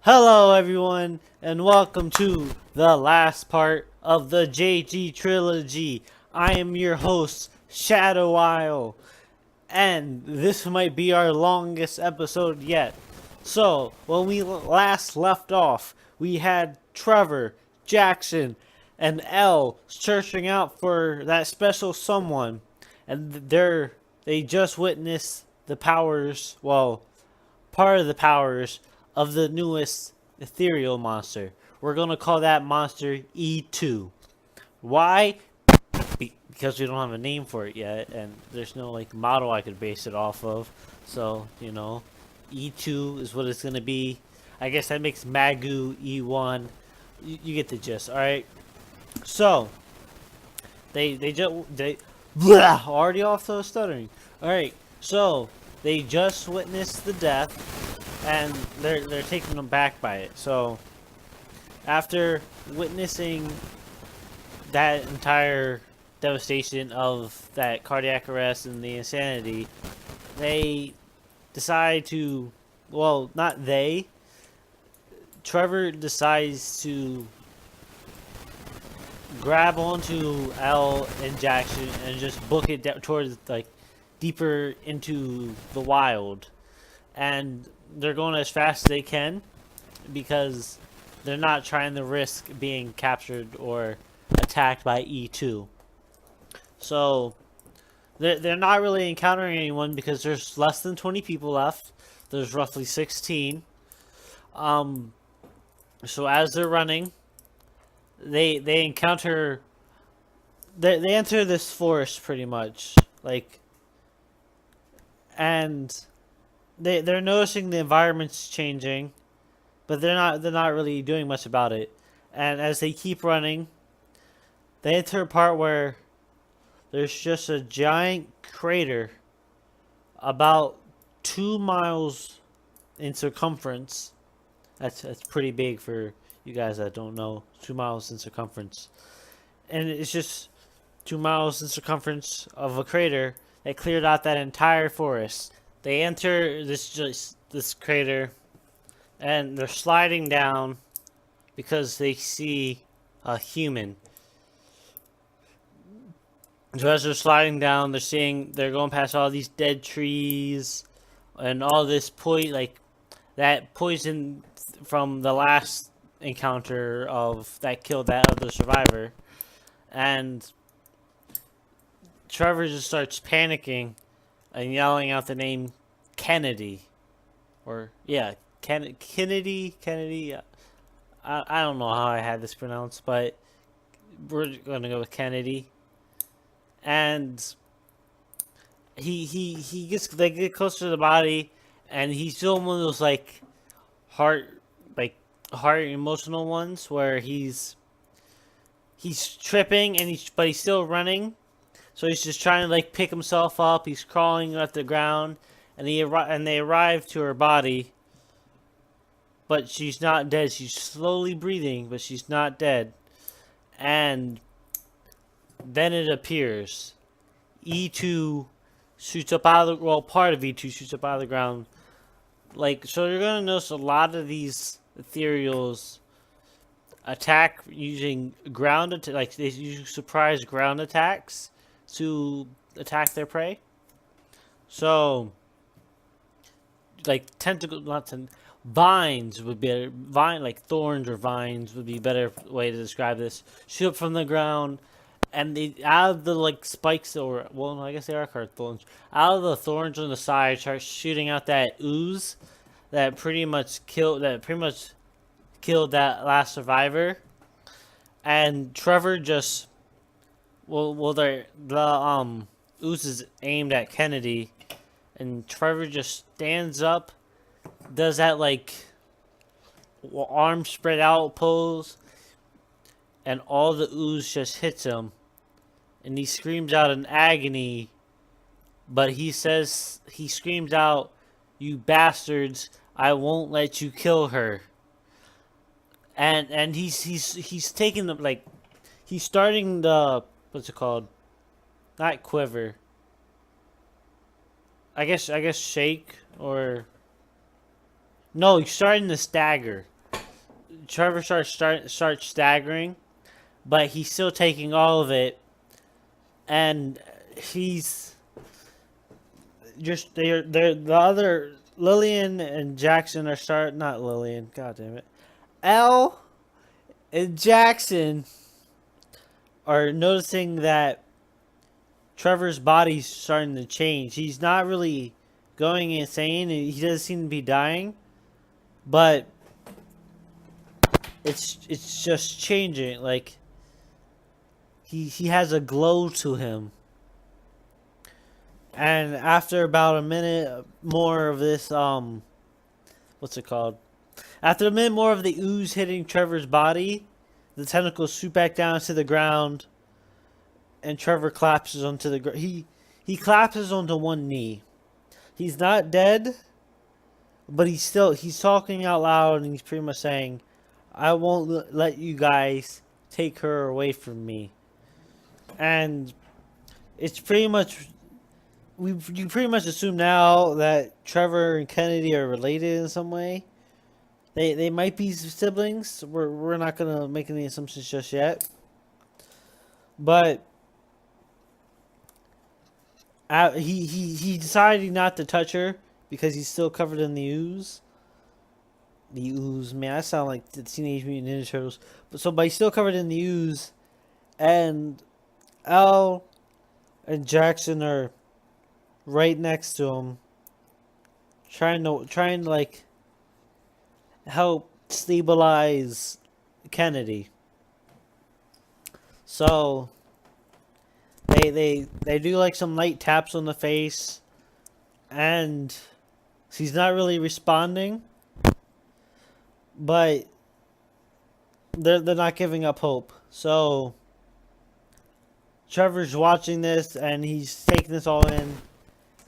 Hello everyone, and welcome to the last part of the JG Trilogy. I am your host, Shadowile, and this might be our longest episode yet. So, when we last left off, we had Trevor, Jackson, and Elle searching out for that special someone, and they just witnessed the powers, well, part of the powers of the newest ethereal monster. We're going to call that monster E2. Why? Because we don't have a name for it yet, and there's no like model I could base it off of. So, E2 is what it's going to be. I guess that makes Magu E1. You get the gist, alright? So, they blah, already off to stuttering. Alright, so they just witnessed the death and they're taken them back by it. So after witnessing that entire devastation of that cardiac arrest and the insanity, they decide to, well, not they, Trevor decides to grab onto Al and Jackson and just book it towards like deeper into the wild, and they're going as fast as they can because they're not trying to risk being captured or attacked by E2. So they're not really encountering anyone because there's less than 20 people left. There's roughly 16. So as they're running, they encounter they enter this forest pretty much, like, and they're noticing the environment's changing, but they're not really doing much about it. And as they keep running, they enter a part where there's just a giant crater about 2 miles in circumference. That's pretty big for you guys that don't know. 2 miles in circumference, and it's just 2 miles in circumference of a crater that cleared out that entire forest. They enter this crater, and they're sliding down because they see a human. So as they're sliding down, they're going past all these dead trees and all this that poison from the last encounter of that killed that other survivor, and Trevor just starts panicking and yelling out the name Kennedy, or yeah, Kennedy. I don't know how I had this pronounced, but we're gonna go with Kennedy. And they get closer to the body, and he's doing one of those heart heart emotional ones where he's tripping and but he's still running. So he's just trying to pick himself up. He's crawling at the ground, and they arrive to her body, but she's not dead. She's slowly breathing, but she's not dead. And then it appears. E2 shoots up out of part of E2 shoots up out of the ground. So you're gonna notice a lot of these ethereals attack using they use surprise ground attacks to attack their prey. So, vines would be thorns or vines would be a better way to describe this. Shoot up from the ground, and they out of the spikes, or well, I guess they are called thorns. Out of the thorns on the side, start shooting out that ooze that pretty much killed that last survivor. And Trevor just the ooze is aimed at Kennedy, and Trevor just stands up, does that arms spread out pose, and all the ooze just hits him, and he screams out in agony. But he screams out, "You bastards! I won't let you kill her." And he's taking he's starting the, what's it called? Not quiver. I guess shake, or no, he's starting to stagger. Trevor starts staggering, but he's still taking all of it, and he's just they're the other Lillian and Jackson are not Lillian, god damn it. Elle and Jackson are noticing that Trevor's body's starting to change. He's not really going insane, and he doesn't seem to be dying, but it's just changing. Like he has a glow to him. And after about a minute more of this, what's it called? After a minute more of the ooze hitting Trevor's body, the tentacles swoop back down to the ground, and Trevor collapses onto the ground. He collapses onto one knee. He's not dead, but he's talking out loud, and he's pretty much saying, "I won't let you guys take her away from me." And it's pretty much you pretty much assume now that Trevor and Kennedy are related in some way. They might be siblings. We're not gonna make any assumptions just yet. But he decided not to touch her because he's still covered in the ooze. The ooze, man, I sound like the Teenage Mutant Ninja Turtles. But he's still covered in the ooze, and Al and Jackson are right next to him, trying to like help stabilize Kennedy. So they do like some light taps on the face, and she's not really responding, but they're not giving up hope. So Trevor's watching this, and he's taking this all in,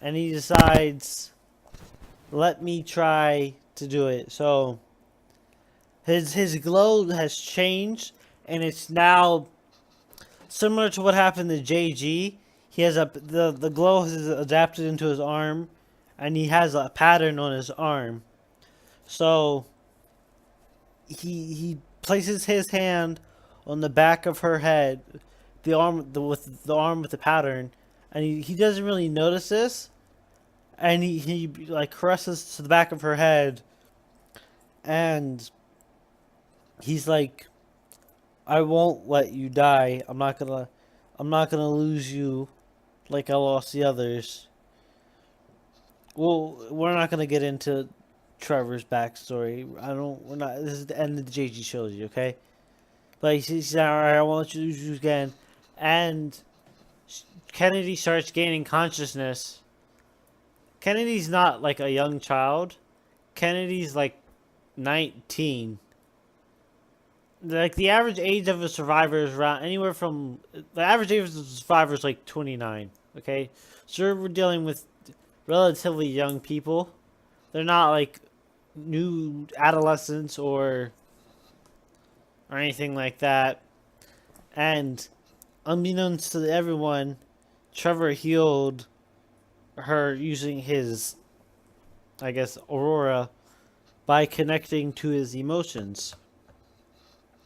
and he decides, let me try to do it. So his glow has changed, and it's now similar to what happened to JG. He has the glow has adapted into his arm, and he has a pattern on his arm. So he places his hand on the back of her head, with the arm with the pattern, and he doesn't really notice this, and he like caresses to the back of her head, and he's like, I won't let you die. I'm not gonna lose you like I lost the others. Well, we're not gonna get into Trevor's backstory. We're not. This is the end of the JG trilogy, okay? But he's all right. I won't let you lose you again. And Kennedy starts gaining consciousness. Kennedy's not like a young child. Kennedy's like 19. Like the average age of a survivor is around anywhere from the average age of a survivor is like 29. Okay, so we're dealing with relatively young people. They're not like new adolescents or anything like that. And unbeknownst to everyone, Trevor healed her using his, I guess, aurora by connecting to his emotions.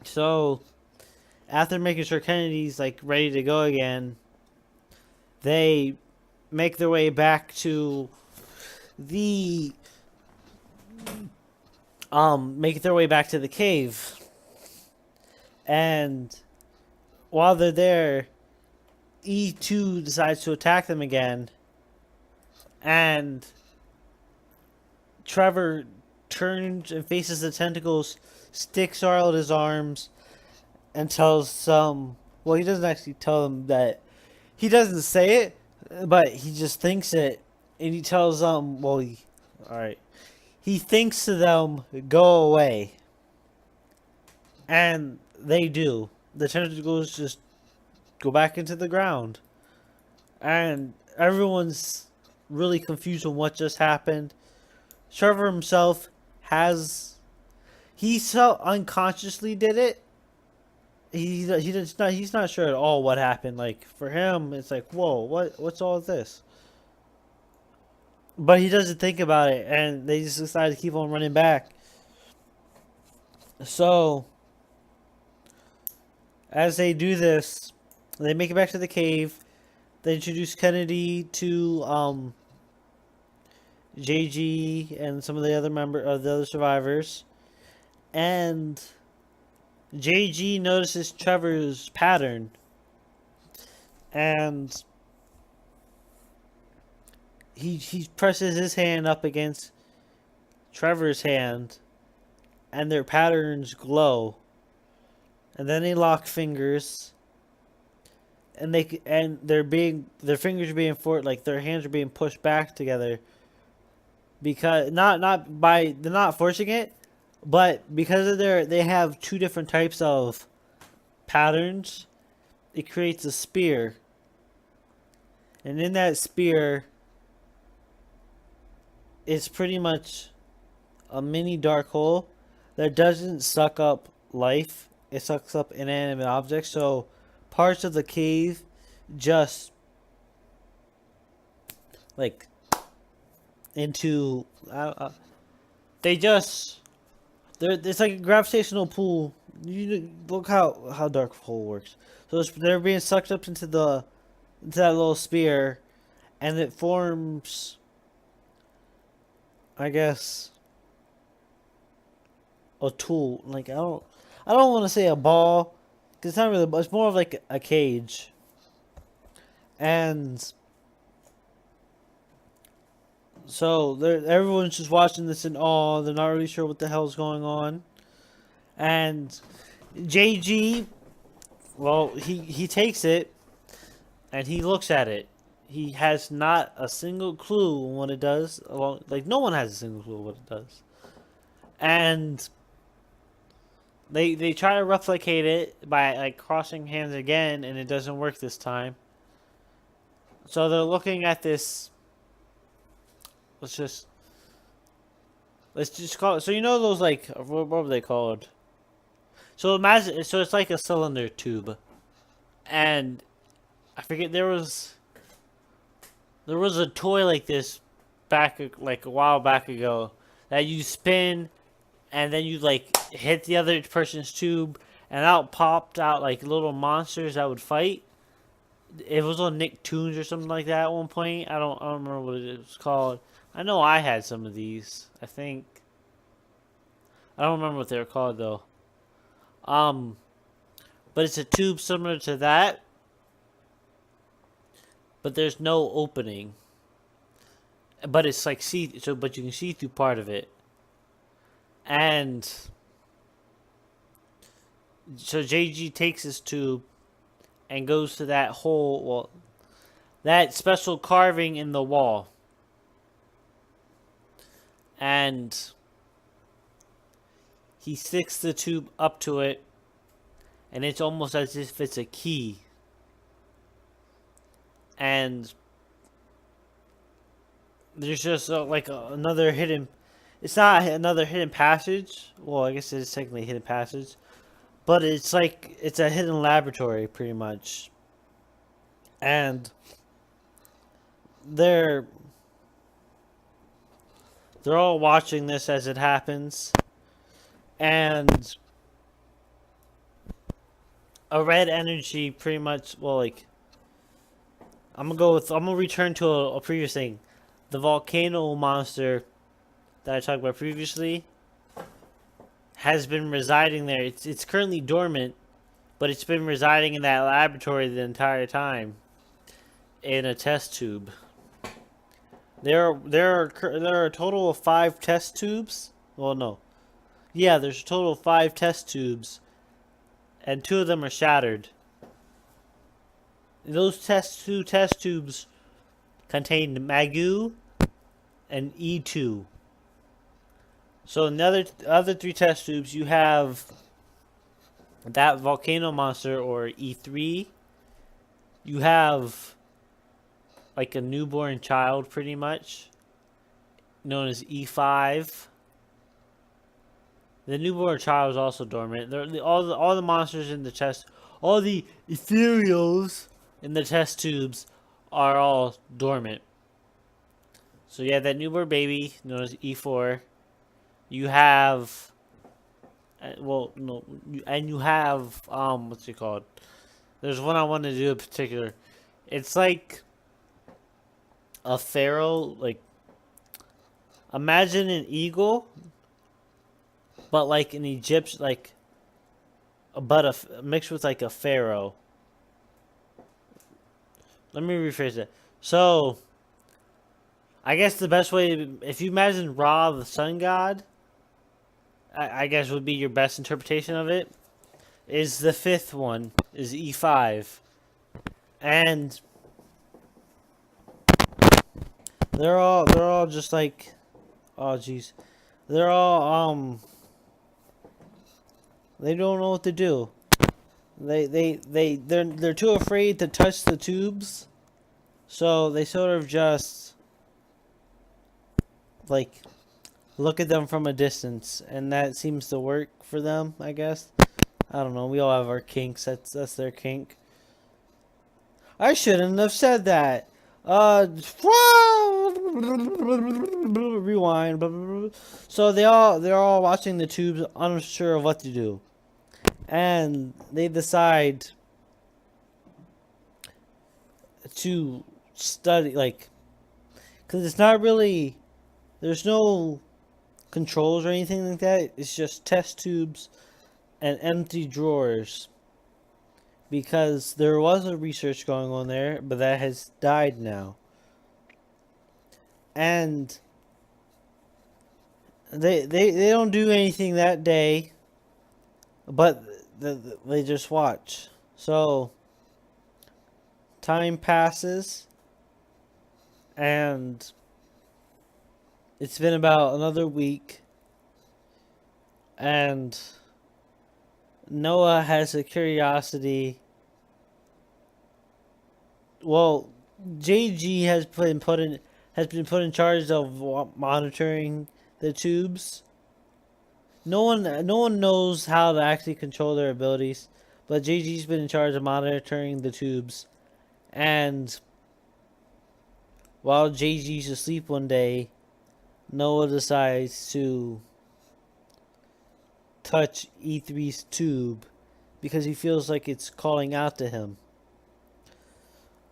So, after making sure Kennedy's like ready to go again, they make their way back to the cave. And while they're there, E2 decides to attack them again, and Trevor turns and faces the tentacles, sticks out his arms, and tells well, he doesn't actually tell them that. He doesn't say it, but he just thinks it, and he tells alright. He thinks to them, go away. And they do. The tentacles just go back into the ground. And everyone's really confused on what just happened. Trevor himself he so unconsciously did it. He's not sure at all what happened. Like for him, it's like, whoa, what's all this? But he doesn't think about it, and they just decide to keep on running back. So, as they do this, they make it back to the cave. They introduce Kennedy to JG and some of the other the other survivors, and JG notices Trevor's pattern, and he presses his hand up against Trevor's hand, and their patterns glow, and then they lock fingers, and their fingers are being like their hands are being pushed back together, because they're not forcing it, but because of they have two different types of patterns, it creates a spear, and in that spear is pretty much a mini dark hole that doesn't suck up life. It sucks up inanimate objects. So parts of the cave just like into they just it's like a gravitational pull. You look how dark hole works. So they're being sucked up into that little spear, and it forms, I guess, a tool. Like I don't want to say a ball, because it's not really. It's more of like a cage, and so everyone's just watching this in awe. They're not really sure what the hell's going on, and JG, well, he takes it and he looks at it. He has not a single clue on what it does. Like no one has a single clue what it does, and they try to replicate it by like crossing hands again, and it doesn't work this time. So they're looking at this. Let's just call it. So you know those like what were they called? So imagine, so it's like a cylinder tube, and I forget there was a toy like this back like a while back ago that you spin, and then you like hit the other person's tube, and out popped out like little monsters that would fight. It was on Nicktoons or something like that at one point. I don't remember what it was called. I know I had some of these. I think I don't remember what they were called though. But it's a tube similar to that, but there's no opening. But it's like but you can see through part of it. And so JG takes his tube and goes to that hole, well, that special carving in the wall. And he sticks the tube up to it, and it's almost as if it's a key. And there's just another hidden. It's not another hidden passage. Well, I guess it is technically a hidden passage, but it's like it's a hidden laboratory, pretty much. And they're all watching this as it happens, and a red energy, pretty much. Well, like I'm gonna return to a previous thing. The volcano monster that I talked about previously has been residing there. It's currently dormant, but it's been residing in that laboratory the entire time in a test tube. There are a total of 5 test tubes. Well, no. Yeah, there's a total of 5 test tubes, and 2 of them are shattered. Those two test tubes contain Magoo and E2. So in the other 3 test tubes, you have that volcano monster, or E3. You have like a newborn child, pretty much, known as E5. The newborn child is also dormant. All the monsters in the test, all the ethereals in the test tubes are all dormant. So you have that newborn baby known as E4. You have Well, no, and you have what's it called? There's one I want to do in particular. It's like a pharaoh. Like imagine an eagle, but like an Egyptian, like but mixed with like a pharaoh. Let me rephrase it. So I guess the best way, if you imagine Ra, the sun god, I guess would be your best interpretation of it. Is the fifth one is E5, and they're all just like, oh jeez, they're all they don't know what to do. They're too afraid to touch the tubes, so they sort of just like look at them from a distance, and that seems to work for them, I guess. I don't know. We all have our kinks. That's their kink. I shouldn't have said that. Rewind. So they're all watching the tubes, unsure of what to do, and they decide to study, like, because it's not really, there's no controls or anything like that. It's just test tubes and empty drawers, because there was a research going on there, but that has died now. And they don't do anything that day, but they just watch. So time passes, and it's been about another week, and Noah has a curiosity. Well, JG has been put in charge of monitoring the tubes. No one knows how to actually control their abilities, but JG's been in charge of monitoring the tubes. And while JG's asleep one day, Noah decides to touch E3's tube because he feels like it's calling out to him.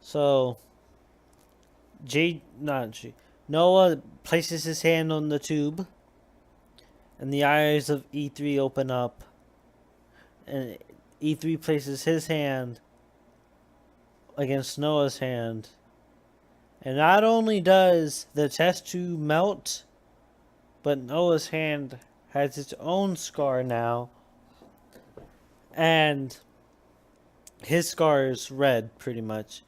So Noah places his hand on the tube, and the eyes of E3 open up, and E3 places his hand against Noah's hand, and not only does the test tube melt, but Noah's hand has its own scar now, and his scar is red, pretty much.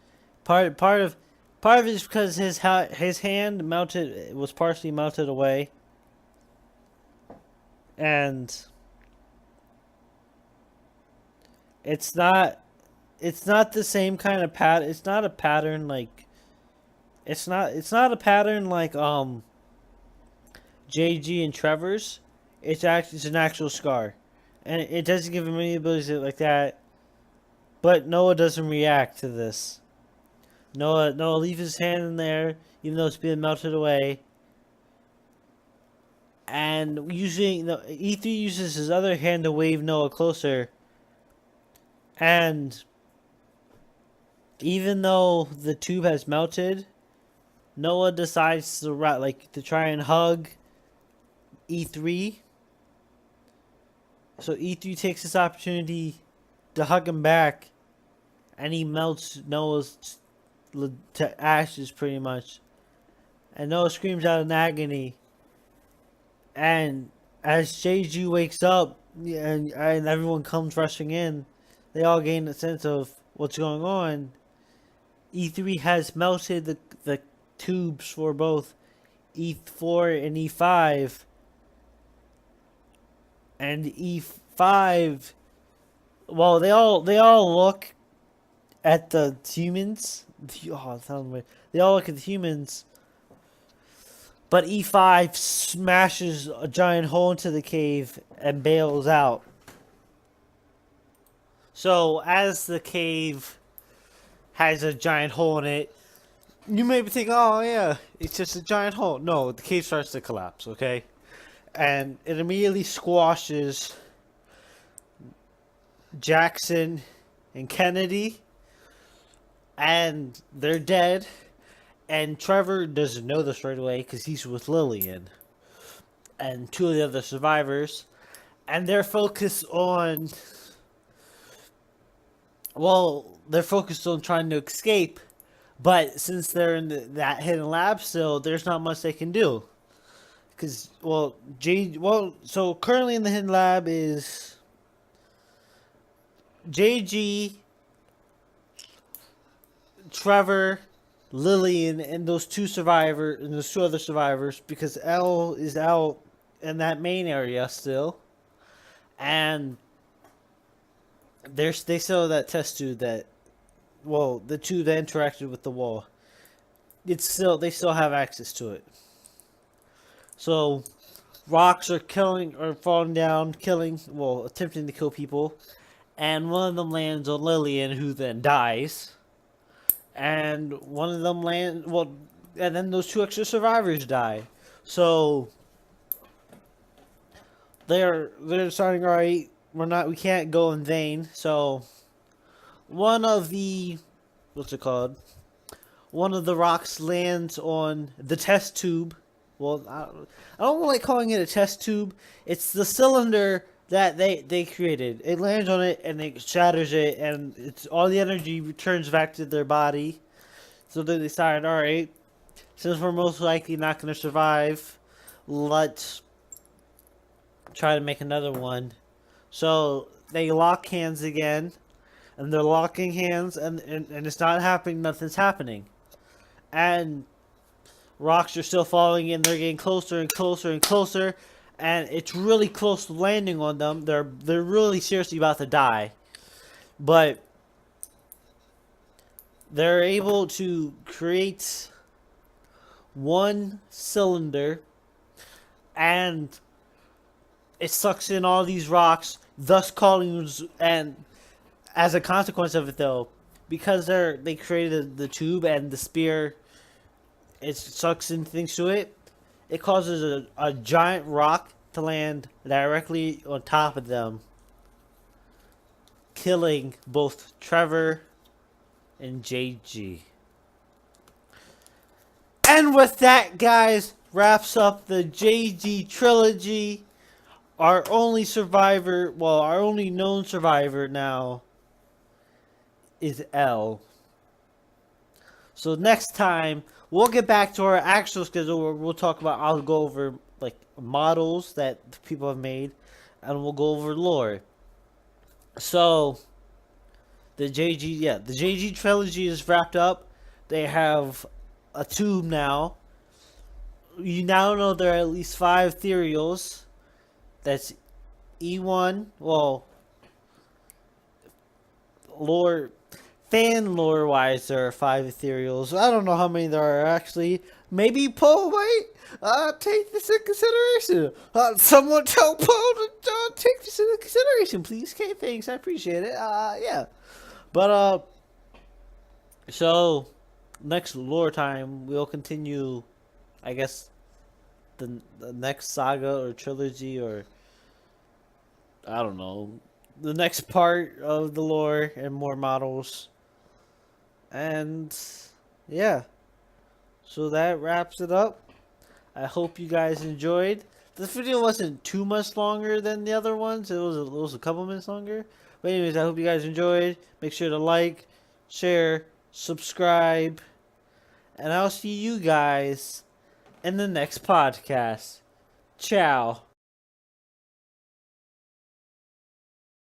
Part of it is because his hand was partially melted away, and it's not the same kind of pattern. It's not a pattern like it's not a pattern like JG and Trevor's. It's an actual scar, and it doesn't give him any abilities like that. But Noah doesn't react to this. Noah leaves his hand in there, even though it's being melted away. And usually, E3 uses his other hand to wave Noah closer. And even though the tube has melted, Noah decides to try and hug E3. So E3 takes this opportunity to hug him back, and he melts Noah's to ashes, pretty much. And Noah screams out in agony. And as JG wakes up, and everyone comes rushing in, they all gain a sense of what's going on. E3 has melted the tubes for both E4 and E5. And E5, well, they all look at the humans. Oh, it sounds weird. They all look at the humans, but E5 smashes a giant hole into the cave and bails out. So as the cave has a giant hole in it, you may be thinking, oh yeah, it's just a giant hole. No, the cave starts to collapse, okay? And it immediately squashes Jackson, and Kennedy, and they're dead. And Trevor doesn't know this right away because he's with Lillian and two of the other survivors, and they're focused on. Well, they're focused on trying to escape, but since they're in that hidden lab still, there's not much they can do. Because so currently in the hidden lab is JG, Trevor, Lillian, and those two other survivors, because L is out in that main area still, and they still that test tube that, well, the two that interacted with the wall. They still have access to it. So rocks are falling down, attempting to kill people, and one of them lands on Lillian, who then dies. And one of them and then those two extra survivors die. So they're deciding, all right, we can't go in vain. So one of the one of the rocks lands on the test tube. Well, I don't like calling it a test tube. It's the cylinder that they created. It lands on it and it shatters it, and it's all the energy returns back to their body. So they decided, all right, since we're most likely not going to survive, let's try to make another one. So they lock hands again, and they're locking hands, and it's not happening. Nothing's happening, and rocks are still falling in. They're getting closer and closer and closer, and it's really close to landing on them. They're really seriously about to die, but they're able to create one cylinder, and it sucks in all these rocks, thus calling. And as a consequence of it, though, because they created the tube and the spear, it sucks in things to it. It causes a giant rock to land directly on top of them, killing both Trevor and JG. And with that, guys, wraps up the JG trilogy. Our only known survivor now is L. So next time, we'll get back to our actual schedule where I'll go over like models that people have made, and we'll go over lore. So the JG trilogy is wrapped up. They have a tube now. You now know there are at least 5 ethereals. That's E1. Well, fan lore wise, there are 5 ethereals. I don't know how many there are actually. Maybe Poe might take this into consideration. Someone tell Poe to take this into consideration, please. Okay, thanks. I appreciate it. Yeah. But so next lore time we'll continue, I guess, the next saga or trilogy, or I don't know, the next part of the lore and more models. And yeah, so that wraps it up. I hope you guys enjoyed. This video wasn't too much longer than the other ones. It was a couple minutes longer. But anyways, I hope you guys enjoyed. Make sure to like, share, subscribe, and I'll see you guys in the next podcast. Ciao.